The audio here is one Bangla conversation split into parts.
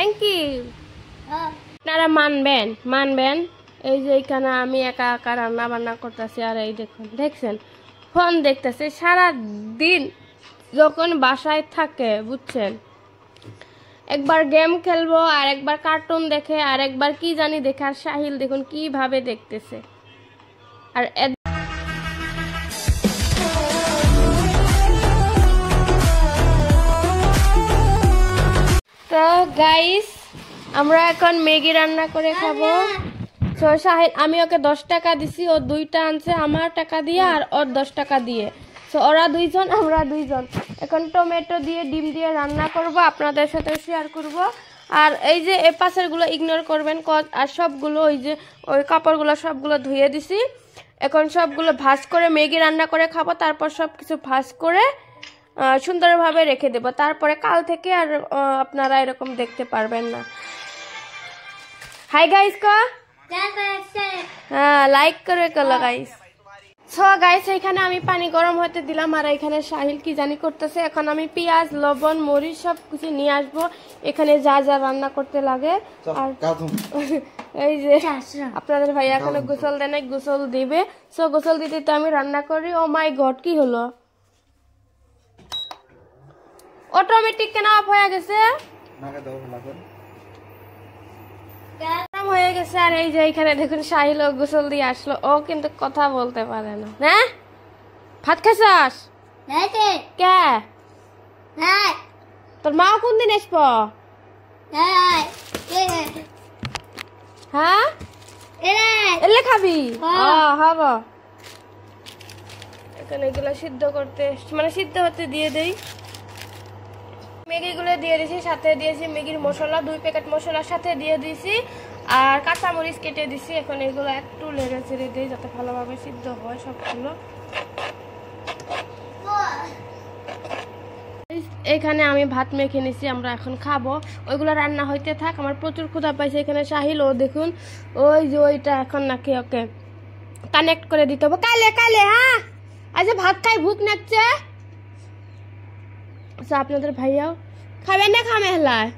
Thank you. আপনারা মানবেন মানবেন এই যে এখানে আমি একা একা রান্না বান্না করতেছি আর এই দেখুন দেখছেন ফোন দেখতেছে সারা দিন যখন বাসায় থাকে বুঝছেন একবার গেম খেলবো আর একবার কার্টুন দেখে আর একবার কি জানি দেখে আর সাহিল দেখুন কিভাবে দেখতেছে আর তো গাইস আমরা এখন ম্যাগি রান্না করে খাবো। তো সাহিল আমি ওকে 10 টাকা দিছি, ও 2টা আনছে আমার টাকা দিয়ে আর ওর 10 টাকা দিয়ে। তো ওরা 2জন আমরা 2জন। এখন টমেটো দিয়ে ডিম দিয়ে রান্না করব, আপনাদের সাথে শেয়ার করব। আর এই যে এই পাশেরগুলো ইগনোর করবেন আর সবগুলো ওই যে ওই কাপড়গুলো সবগুলো ধুয়ে দিছি। এখন সবগুলো ভাজ করে ম্যাগি রান্না করে খাবো, তারপর সব কিছু ভাজ করে সুন্দরভাবে রেখে দেব, তারপরে কাল থেকে আর আপনারা এরকম দেখতে পারবেন না। হাই গাইস কা হ্যাঁ লাইক করে কলো গাইস। সো গাইস এখানে আমি পানি গরম হতে দিলাম আর এখানে সাহিল কি জানি করতেছে। এখন আমি পেঁয়াজ লবণ মরিচ সব কিছু নিয়ে আসবো এখানে যা যা রান্না করতে লাগে। আর এই যে আপনাদের ভাই এখনো গোসল দেয় নাই, গোসল দিবে। সো গোসল দিতে তো আমি রান্না করি। ও মাই গড কি হলো, অটোমেটিক কেন অফ হয়ে গেছে? হয়ে গেছে। আর এই যে এখানে দেখুন সাহিল গোসল দিয়ে আসলো, ও কিন্তু কথা বলতে পারে না। হ্যাঁ ভাত খাইছাস? কে তোর মা কোন দিন আসব? হ্যাঁ এলে খাবি? হব। এখানে এগুলো সিদ্ধ করতে মানে সিদ্ধ হতে দিয়ে দেই। ম্যাগিগুলো দিয়ে দিয়েছি, সাথে দিয়েছি ম্যাগির মশলা 2 প্যাকেট মশলার সাথে দিয়ে দিয়েছি আর কাঁচামরিচ কেটে দিছি। এখন এগুলো একটু নেড়ে চেড়ে দিই যাতে ভালোভাবে সিদ্ধ হয় সবগুলো। এখানে আমি ভাত মেখে নিছি, আমরা এখন খাবো। ওইগুলো রান্না হইতে থাক, আমার প্রচুর ক্ষুধা পাইছে। এখানে সাহিল ও দেখুন ওই যে ওইটা এখন নাকি ওকে কানেক্ট করে দিতে হবে কালে কালে। হ্যাঁ আজ ভাত খাই ভুক নাকছে। আপনাদের ভাইয়াও খাবেন না? খামে হেলায়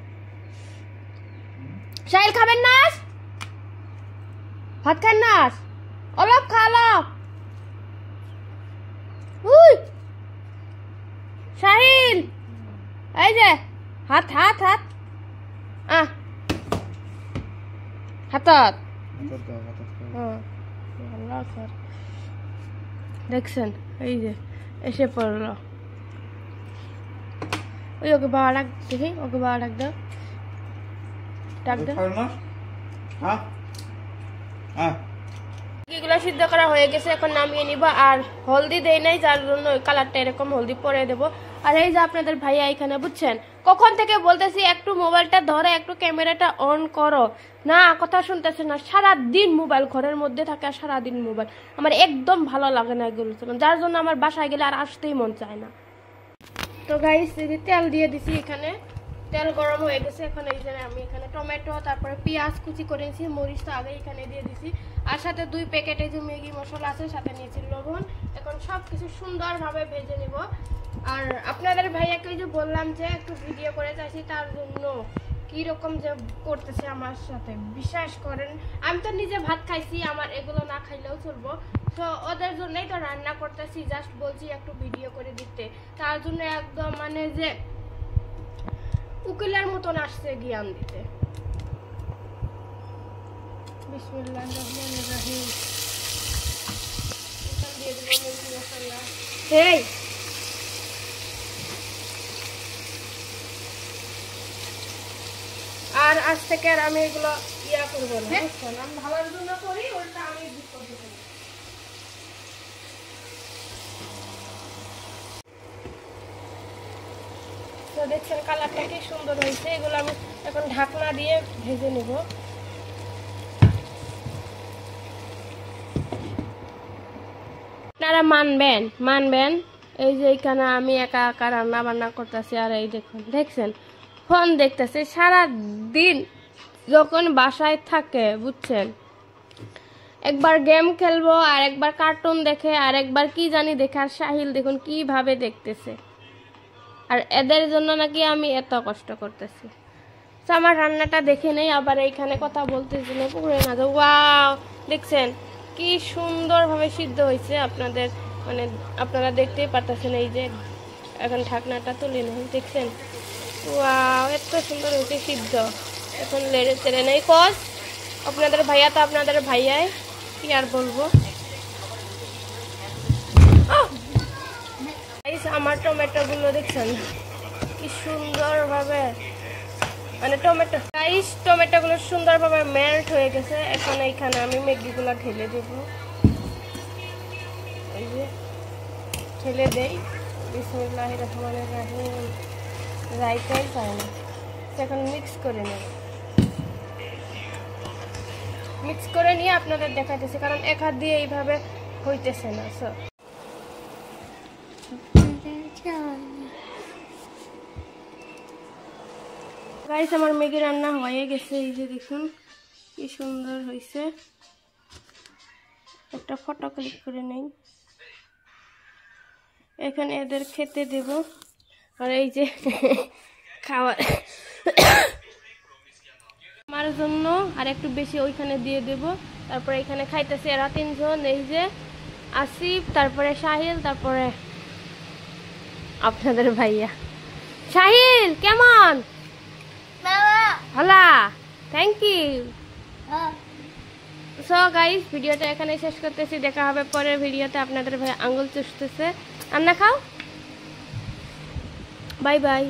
সাহিল খাবেন না? ভাত খান না? অলপ খালো সাহিল। এই যে হাত হাত হাত হাতত দেখছেন এই যে এসে পড়লো। ওই ওকে বাবা ডাক দেখি, ওকে বাবা ডাক দাও, ডাক দাও। এগুলো সিদ্ধ করা হয়ে গেছে, এখন নামিয়ে নিব। আর হলদি দেই নাই যার জন্য ওই কালারটা এরকম হলদি পরে দেব। আর এই যে আপনাদের ভাইয়া এখানে বুঝছেন কখন থেকে বলতেছি একটু মোবাইলটা ধরে একটু ক্যামেরাটা অন করো, না কথা শুনতেছে না। সারাদিন মোবাইল ঘরের মধ্যে থাকে আর সারাদিন মোবাইল, আমার একদম ভালো লাগে না এগুলো, যার জন্য আমার বাসায় গেলে আর আসতেই মন চায় না। তো গাইস তেল দিয়ে দিছি, এখানে তেল গরম হয়ে গেছে। এখন এই যে আমি এখানে টমেটো তারপরে পেঁয়াজ কুচি করেছি, মরিচ তো আগে এখানে দিয়ে দিছি আর সাথে 2 প্যাকেট এই যে ম্যাগি মশলা আছে, সাথে নিয়েছি লবণ। এখন সব কিছু সুন্দরভাবে ভেজে নিব। আর আপনাদের ভাইয়াকে যে বললাম যে একটু ভিডিও করে চাইছি, তার জন্য কিরকম যে করতেছে আমার সাথে বিশ্বাস করেন। আমি তো নিজে ভাত খাইছি, আমার এগুলো না খাইলেও চলবো। তো ওদের জন্যই তো রান্না করতেছি, জাস্ট বলছি একটু ভিডিও করে দিতে। তার জন্য একদম মানে যে উকিলের মতন আসছে জ্ঞান দিতে। বিসমিল্লাহির রহমানির রহিম। এখান দিয়ে দেব ম্যাগি মশলা। এই আর আজ থেকে আর আমি এগুলো ইয়া করবো না, বুঝছেন? আমি ভালোর জন্য করি, ওটা আমি করতে পারি। তো দেখছেন কালারটা কি সুন্দর হয়েছে। এগুলো আমি এখন ঢাকনা দিয়ে ভেজে নেব। আপনারা মানবেন মানবেন এই যে এখানে আমি একা একা রান্না বান্না করতেছি আর এই দেখুন দেখছেন ফোন দেখতেছে সারা দিন যখন বাসায় থাকে বুঝছেন একবার গেম খেলবো আর একবার কার্টুন দেখে আর একবার কি জানি দেখে আর সাহিল দেখুন কিভাবে দেখতেছে আর এদের জন্য নাকি আমি এত কষ্ট করতেছি তো আমার রান্নাটা দেখে নেই, আবার এইখানে কথা বলতেছিল পুকুরে না তো। ওয়াও, দেখছেন কি সুন্দরভাবে সিদ্ধ হয়েছে। আপনাদের মানে আপনারা দেখতেই পারতেছেন। এই যে এখন ঢাকনাটা তুলে নেই, দেখছেন? ওয়াও, এত সুন্দর হয়েছে সিদ্ধ। এখন লেড়ে চেড়ে নেই কস। আপনাদের ভাইয়া তো আপনাদের ভাইয়াই, কি আর বলবো। আমার টমেটোগুলো দেখছেন কি সুন্দরভাবে, মানে টমেটোগুলো সুন্দরভাবে মেল্ট হয়ে গেছে। এখন এইখানে আমি ম্যাগিগুলো ঢেলে দেব। এই যে ঢেলে দেই, বিসমিল্লাহির রহমানির রহিম। রাইতাই চাই না, এখন মিক্স করে নেব। মিক্স করে নিয়ে আপনাদের দেখাইতেছি, কারণ এক হাত দিয়ে এইভাবে হইতেছে না। গাইস, আমার ম্যাগি রান্না হয়ে গেছে। এই যে দেখুন কি সুন্দর হয়েছে। একটা ফটো ক্লিক করে নেই, এখানে এদের খেতে দেব। আর এই যে খাবার আমার জন্য আর একটু বেশি ওইখানে দিয়ে দেব। তারপরে এখানে খাইতেছে এরা তিনজন, এই যে আসিফ, তারপরে সাহিল, তারপরে আপনাদের ভাইয়া। সাহিল কেমন? ভালো, থ্যাংক ইউ। সো গাইস, ভিডিওটা এখানে শেষ করতেছি। দেখা হবে পরের ভিডিওতে। আপনাদের ভাই আঙ্গুল চুষতেছে, রান্না খাও। Bye bye.